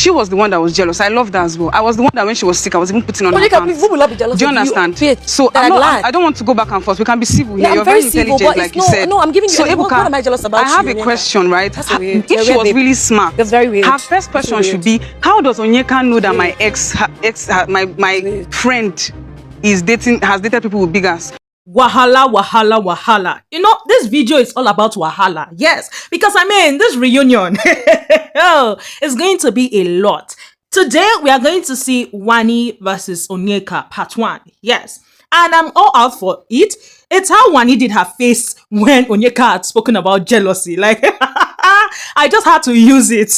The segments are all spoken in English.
she was the one that was jealous. I love that as well. I was the one that when she was sick, I was even putting on her pants. Who will not be jealous? Do you understand? So I don't want to go back and forth. We can be civil here. Yeah, You're very intelligent, like you said. No, I'm giving you. So What am I jealous about? I have a question, right? If she was really smart, that's very weird. Her first question should be, how does Onyeka know that my friend has dated people with big ass? Wahala, wahala, wahala. You know, this video is all about wahala. Yes, because I mean, this reunion is going to be a lot. Today, we are going to see Wanni versus Onyeka, part 1. Yes. And I'm all out for it. It's how Wanni did her face when Onyeka had spoken about jealousy. Like, I just had to use it.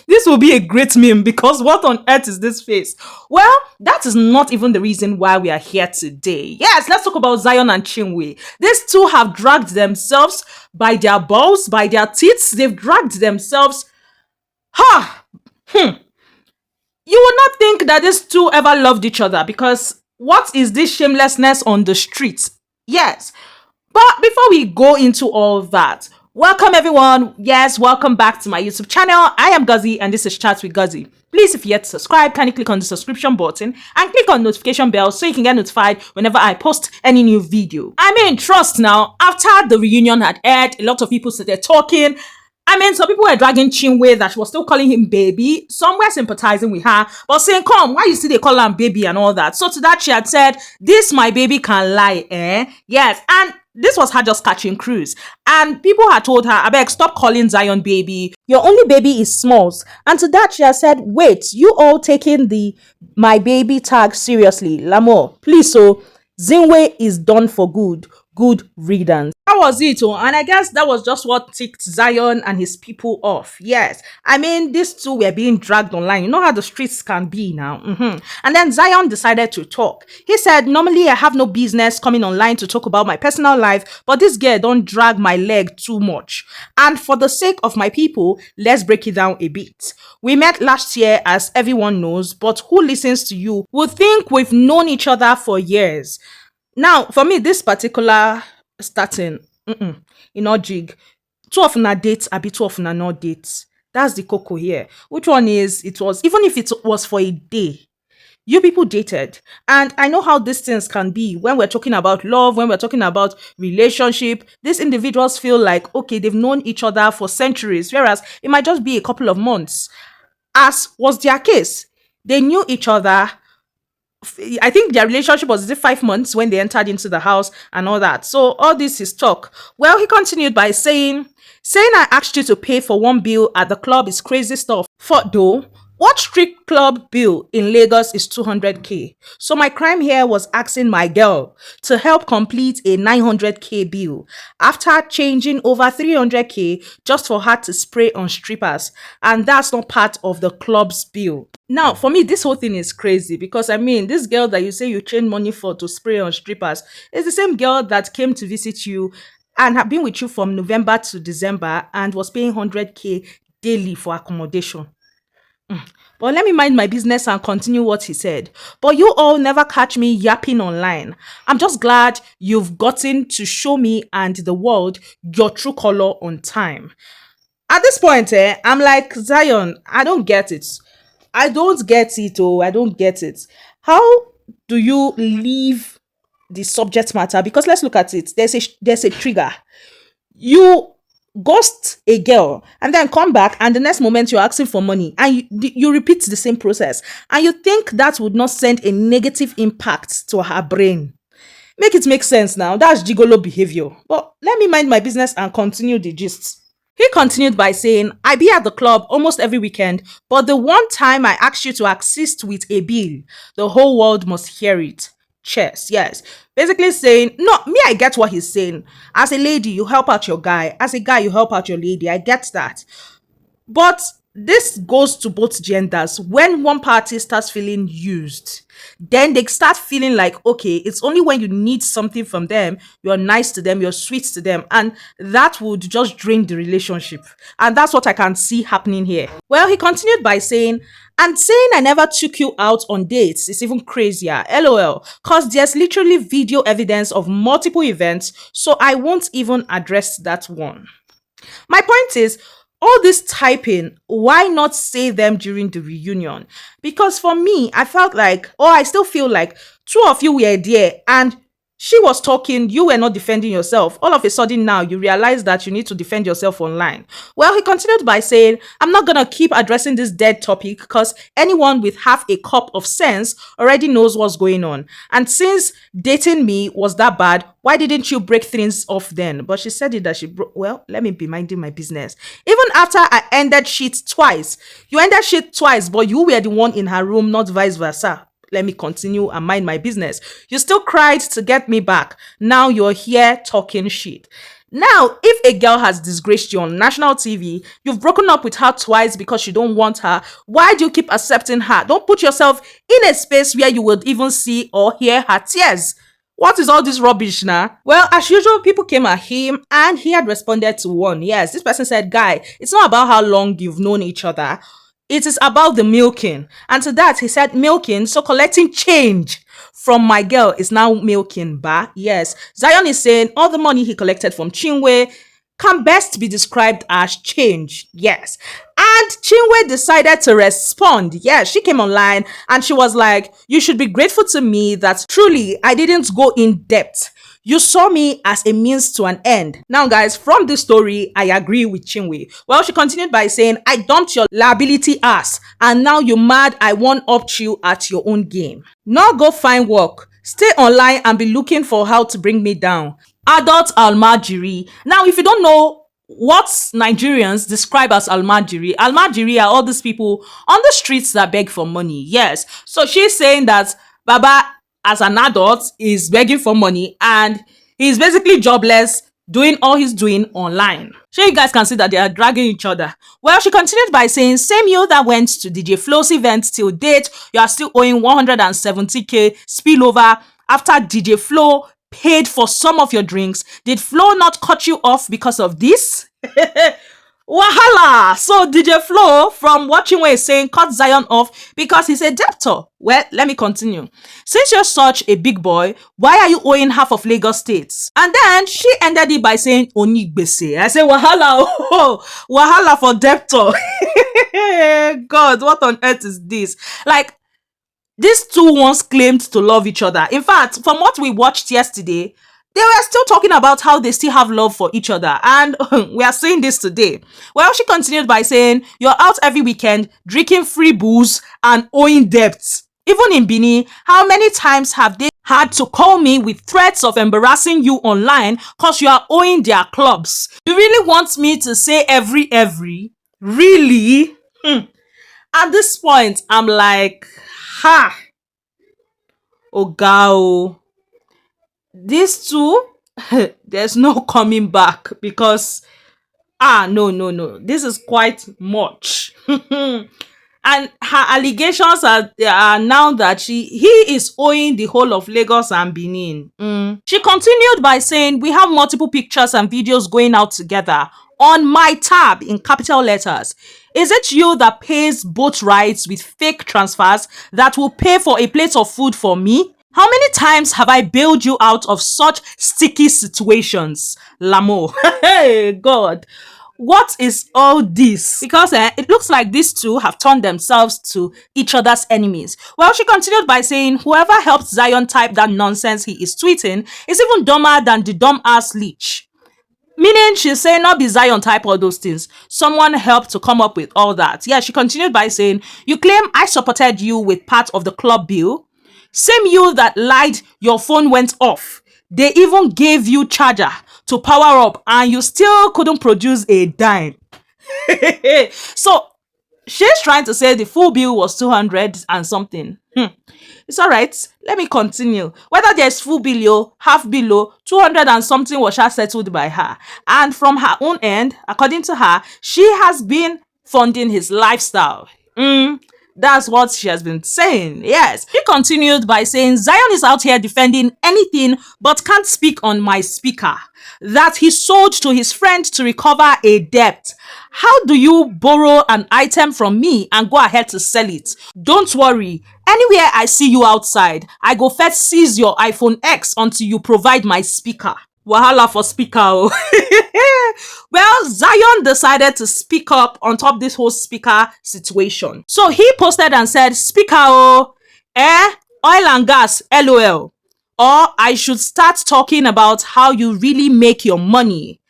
This will be a great meme because what on earth is this face? Well, that is not even the reason why we are here today. Yes, let's talk about Zion and Chinwe. These two have dragged themselves by their balls, by their tits. They've dragged themselves. You would not think that these two ever loved each other because what is this shamelessness on the streets? Yes. But before we go into all that, welcome everyone. Yes, welcome back to my YouTube channel. I am Guzzy and this is Chat with Guzzy. Please, if you yet to subscribe, kindly click on the subscription button and click on notification bell so you can get notified whenever I post any new video. I mean, trust now, after the reunion had aired, a lot of people started talking. I mean, some people were dragging Chinwe that she was still calling him baby. Some were sympathizing with her, but saying, come, why you still they call him baby and all that? So to that, she had said, this my baby can lie, eh? Yes, and this was her just catching cruise. And people had told her, I beg, stop calling Zion baby. Your only baby is Smalls. And to that, she has said, wait, you all taking the my baby tag seriously. Lamo, please, so Chinwe is done for good. Good riddance. That was it, and I guess that was just what ticked Zion and his people off. Yes, I mean, these two were being dragged online. You know how the streets can be now. And then Zion decided to talk. He said, normally I have no business coming online to talk about my personal life, but this girl don't drag my leg too much. And for the sake of my people, let's break it down a bit. We met last year, as everyone knows, but who listens to you would think we've known each other for years. Now, for me, this particular starting, you know, jig, two of na dates, a bit two of na not dates. That's the cocoa here. Which one is, it was, even if it was for a day, you people dated. And I know how these things can be when we're talking about love, when we're talking about relationship. These individuals feel like, okay, they've known each other for centuries, whereas it might just be a couple of months. As was their case, they knew each other. I think their relationship was 5 months when they entered into the house and all that. So all this is talk. Well, he continued by saying I asked you to pay for one bill at the club is crazy stuff. For though, what street club bill in Lagos is 200k? So my crime here was asking my girl to help complete a 900k bill after changing over 300k just for her to spray on strippers. And that's not part of the club's bill. Now, for me, this whole thing is crazy because, I mean, this girl that you say you change money for to spray on strippers is the same girl that came to visit you and had been with you from November to December and was paying 100k daily for accommodation. But let me mind my business and continue what he said. But you all never catch me yapping online. I'm just glad you've gotten to show me and the world your true color on time. At this point, I'm like, Zion, I don't get it. I don't get it. How do you leave the subject matter? Because let's look at it. There's a trigger. You ghost a girl and then come back and the next moment you're asking for money and you repeat the same process and you think that would not send a negative impact to her brain. Make it make sense now. That's gigolo behavior. But let me mind my business and continue the gist. He continued by saying, I be at the club almost every weekend, but the one time I asked you to assist with a bill, the whole world must hear it. Cheers. Yes. Basically saying, no, me, I get what he's saying. As a lady, you help out your guy. As a guy, you help out your lady. I get that. But this goes to both genders. When one party starts feeling used, then they start feeling like, okay, it's only when you need something from them, you're nice to them, you're sweet to them, and that would just drain the relationship. And that's what I can see happening here. Well, he continued by saying, and saying I never took you out on dates is even crazier, lol, cause there's literally video evidence of multiple events, so I won't even address that one. My point is, all this typing, why not say them during the reunion? Because for me, I felt like, or I still feel like, two of you were there and she was talking, you were not defending yourself. All of a sudden now, you realize that you need to defend yourself online. Well, he continued by saying, I'm not going to keep addressing this dead topic because anyone with half a cup of sense already knows what's going on. And since dating me was that bad, why didn't you break things off then? But she said it that she broke. Well, let me be minding my business. Even after I ended shit twice, you ended shit twice, but you were the one in her room, not vice versa. Let me continue and mind my business. You still cried to get me back. Now you're here talking shit. Now, if a girl has disgraced you on national TV, you've broken up with her twice because you don't want her, why do you keep accepting her? Don't put yourself in a space where you would even see or hear her tears. What is all this rubbish now? Well, as usual, people came at him and he had responded to one. Yes, this person said, guy, it's not about how long you've known each other. It is about the milking. And to that, he said, milking, so collecting change from my girl is now milking, ba. Yes, Zion is saying all the money he collected from Chinwe can best be described as change. Yes. And Chinwe decided to respond. Yes, she came online and she was like, you should be grateful to me that truly I didn't go in depth. You saw me as a means to an end. Now, guys, from this story, I agree with Chinwe. Well, she continued by saying, I dumped your liability ass, and now you're mad I one-upped you at your own game. Now go find work. Stay online and be looking for how to bring me down. Adult almajiri. Now, if you don't know what Nigerians describe as almajiri are all these people on the streets that beg for money. Yes. So she's saying that Baba, as an adult, is begging for money and he's basically jobless, doing all he's doing online. So you guys can see that they are dragging each other. Well, she continued by saying, same you that went to DJ Flo's event till date, you are still owing 170k spillover after DJ Flo paid for some of your drinks. Did Flo not cut you off because of this? Wahala! So DJ Flo, from watching what he's saying, cut Zion off because he's a debtor. Well, let me continue. Since you're such a big boy, why are you owing half of Lagos State? And then she ended it by saying, Oni gbese. I say, wahala, oh, wahala for debtor. God, what on earth is this? Like, these two once claimed to love each other. In fact, from what we watched yesterday, they were still talking about how they still have love for each other. And we are seeing this today. Well, she continued by saying, you're out every weekend, drinking free booze and owing debts. Even in Benin, how many times have they had to call me with threats of embarrassing you online because you are owing their clubs? You really want me to say every? Really? At this point, I'm like, ha! Ogao. These two, there's no coming back because, no. This is quite much. And her allegations are now that he is owing the whole of Lagos and Benin. She continued by saying, we have multiple pictures and videos going out together on my tab in capital letters. Is it you that pays boat rides with fake transfers that will pay for a plate of food for me? How many times have I bailed you out of such sticky situations? Lamo. Hey, God. What is all this? Because it looks like these two have turned themselves to each other's enemies. Well, she continued by saying, whoever helped Zion type that nonsense he is tweeting is even dumber than the dumb-ass leech. Meaning she's saying not be Zion type all those things. Someone helped to come up with all that. Yeah, she continued by saying, you claim I supported you with part of the club bill. Same you that lied your phone went off. They even gave you charger to power up and you still couldn't produce a dime. So she's trying to say the full bill was 200 and something. It's all right. Let me continue. Whether there's full bill, half bill, 200 and something was settled by her. And from her own end, according to her, she has been funding his lifestyle. That's what she has been saying. Yes. She continued by saying, Zion is out here defending anything but can't speak on my speaker. That he sold to his friend to recover a debt. How do you borrow an item from me and go ahead to sell it? Don't worry. Anywhere I see you outside, I go first seize your iPhone X until you provide my speaker. wahala for speaker. Oh. Well, Zion decided to speak up on top this whole speaker situation. So he posted and said, speaker, oil and gas, LOL. Or I should start talking about how you really make your money.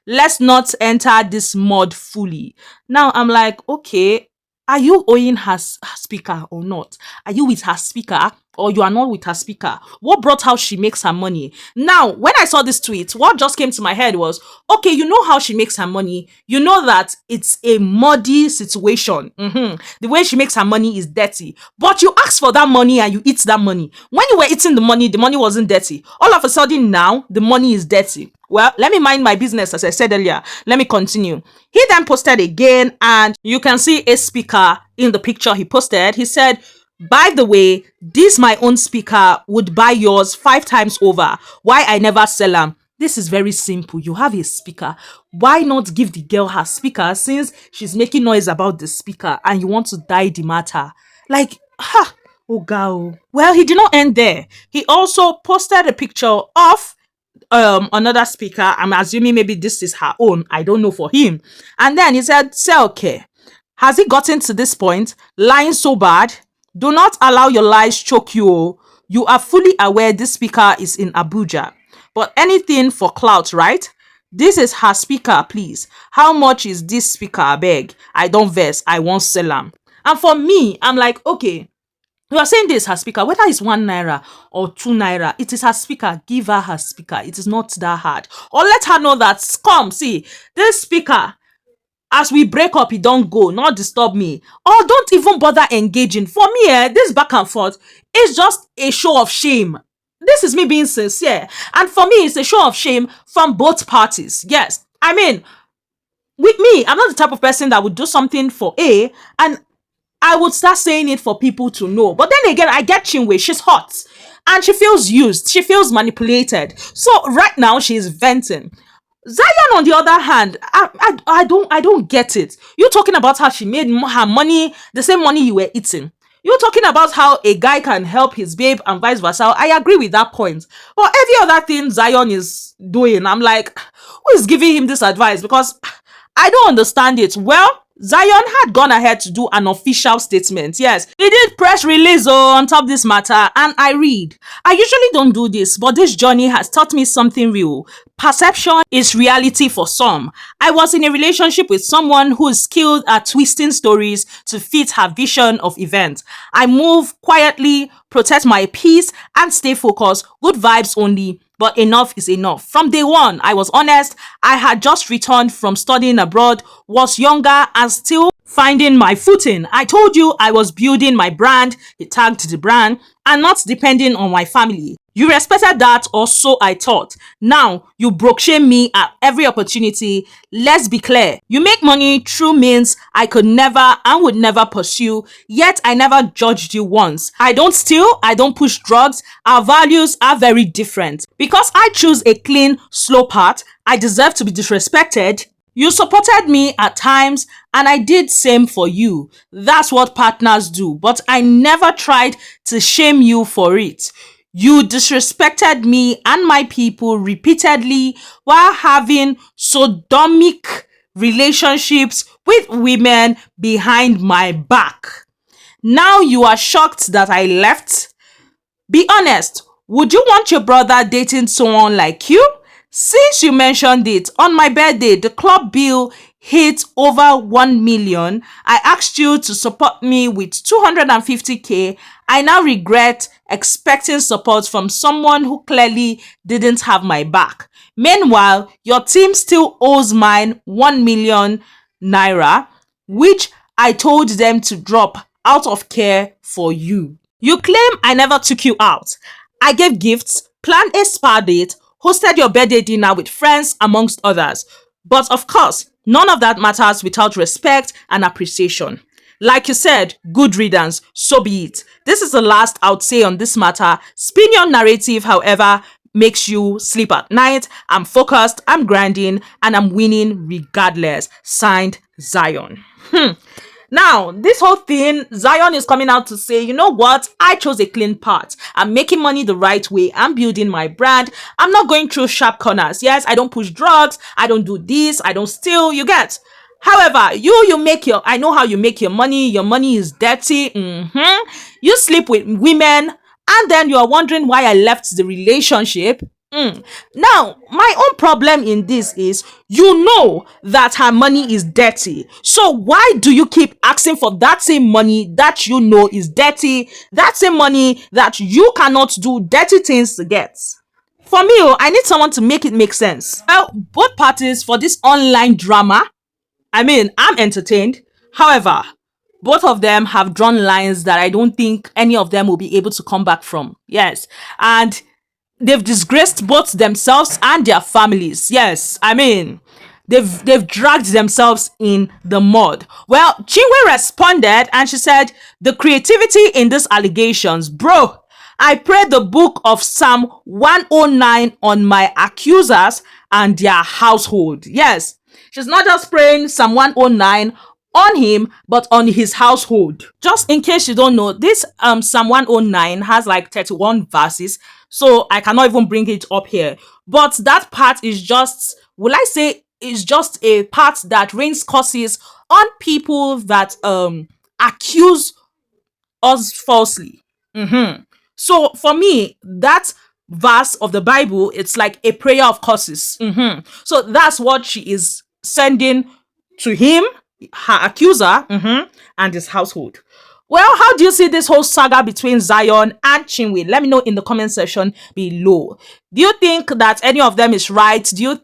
Let's not enter this mud fully. Now I'm like, okay, are you owing her speaker or not? Are you with her speaker or you are not with her speaker? What brought how she makes her money? Now, when I saw this tweet, what just came to my head was, okay, you know how she makes her money. You know that it's a muddy situation. The way she makes her money is dirty. But you ask for that money and you eat that money. When you were eating the money wasn't dirty. All of a sudden now, the money is dirty. Well, let me mind my business, as I said earlier. Let me continue. He then posted again, and you can see a speaker in the picture he posted. He said, by the way, this my own speaker would buy yours 5 times over. Why I never sell them? This is very simple. You have a speaker. Why not give the girl her speaker since she's making noise about the speaker and you want to die the matter? Like, oh God. Well, he did not end there. He also posted a picture of another speaker. I'm assuming maybe this is her own. I don't know for him. And then he said, say okay. Has it gotten to this point? Lying so bad? Do not allow your lies choke you. You are fully aware this speaker is in Abuja. But anything for clout, right? This is her speaker, please. How much is this speaker, I beg? I don't vex. I won't sell them. And for me, I'm like, okay, you are saying this her speaker, whether it's 1 naira or 2 naira, it is her speaker. Give her her speaker. It is not that hard. Or let her know that, come, see, this speaker, as we break up, it don't go, not disturb me. Or don't even bother engaging. For me, this back and forth is just a show of shame. This is me being sincere. And for me, it's a show of shame from both parties. Yes. I mean, with me, I'm not the type of person that would do something for A and I would start saying it for people to know. But then again, I get Chinwe. She's hot. And she feels used. She feels manipulated. So right now, she's venting. Zion, on the other hand, I don't get it. You're talking about how she made her money, the same money you were eating. You're talking about how a guy can help his babe and vice versa. I agree with that point. But every other thing Zion is doing, I'm like, who is giving him this advice? Because I don't understand it. Well, Zion had gone ahead to do an official statement. Yes, he did press release on top of this matter, and I read. I usually don't do this, but this journey has taught me something real. Perception is reality for some. I was in a relationship with someone who is skilled at twisting stories to fit her vision of events. I move quietly, protect my peace, and stay focused. Good vibes only. But enough is enough. From day one, I was honest. I had just returned from studying abroad, was younger, and still finding my footing. I told you I was building my brand, he tagged the brand, and not depending on my family. You respected that, or so I thought. Now, you broke shame me at every opportunity. Let's be clear. You make money through means I could never and would never pursue, yet I never judged you once. I don't steal, I don't push drugs. Our values are very different. Because I choose a clean, slow path, I deserve to be disrespected. You supported me at times and I did same for you. That's what partners do, but I never tried to shame you for it. You disrespected me and my people repeatedly while having sodomic relationships with women behind my back. Now you are shocked that I left? Be honest, would you want your brother dating someone like you? Since you mentioned it, on my birthday, the club bill hit over 1 million. I asked you to support me with 250k. I now regret expecting support from someone who clearly didn't have my back. Meanwhile, your team still owes mine 1 million naira, which I told them to drop out of care for you. You claim I never took you out. I gave gifts, planned a spa date, hosted your birthday dinner with friends, amongst others. But of course, none of that matters without respect and appreciation. Like you said, good riddance, so be it. This is the last I would say on this matter. Spin your narrative, however, makes you sleep at night. I'm focused, I'm grinding, and I'm winning regardless. Signed, Zion. Now, this whole thing, Zion is coming out to say, you know what? I chose a clean path. I'm making money the right way. I'm building my brand. I'm not going through sharp corners. Yes, I don't push drugs. I don't do this. I don't steal. You get? However, you make your, I know how you make your money. Your money is dirty. You sleep with women, and then you are wondering why I left the relationship. Now, my own problem in this is, you know that her money is dirty. So why do you keep asking for that same money that you know is dirty? That same money that you cannot do dirty things to get? For me, I need someone to make it make sense. Well, both parties for this online drama, I mean, I'm entertained. However, both of them have drawn lines that I don't think any of them will be able to come back from. Yes. And they've disgraced both themselves and their families. Yes, I mean, they've dragged themselves in the mud. Well, Chinwe responded and she said, the creativity in these allegations, bro, I pray the book of Psalm 109 on my accusers and their household. Yes, she's not just praying Psalm 109 on him, but on his household. Just in case you don't know, this Psalm 109 has like 31 verses, so I cannot even bring it up here. But that part is just, will I say, is just a part that rains curses on people that accuse us falsely. So for me, that verse of the Bible, it's like a prayer of curses. So that's what she is sending to him, her accuser, and his household. Well, how do you see this whole saga between Zion and Chinwe? Let me know in the comment section below. Do you think that any of them is right? Who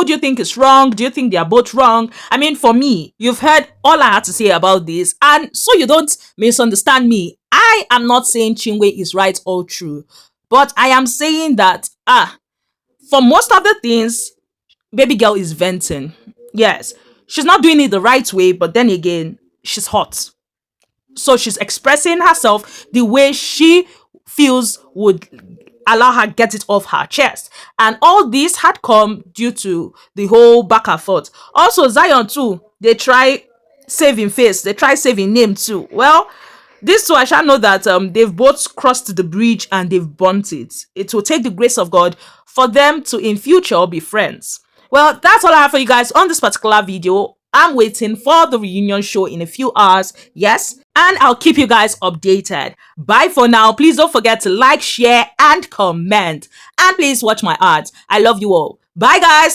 do you think is wrong? Do you think they are both wrong? I mean, for me, you've heard all I had to say about this, and so you don't misunderstand me. I am not saying Chinwe is right or true, but I am saying that, for most of the things, baby girl is venting. Yes, she's not doing it the right way, but then again, she's hot. So she's expressing herself the way she feels would allow her get it off her chest. And all this had come due to the whole back and forth. Also, Zion too, they try saving face. They try saving name too. Well, these two, I shall know that they've both crossed the bridge and they've burnt it. It will take the grace of God for them to in future be friends. Well, that's all I have for you guys on this particular video. I'm waiting for the reunion show in a few hours. Yes, and I'll keep you guys updated. Bye for now. Please don't forget to like, share, and comment. And please watch my ads. I love you all. Bye, guys.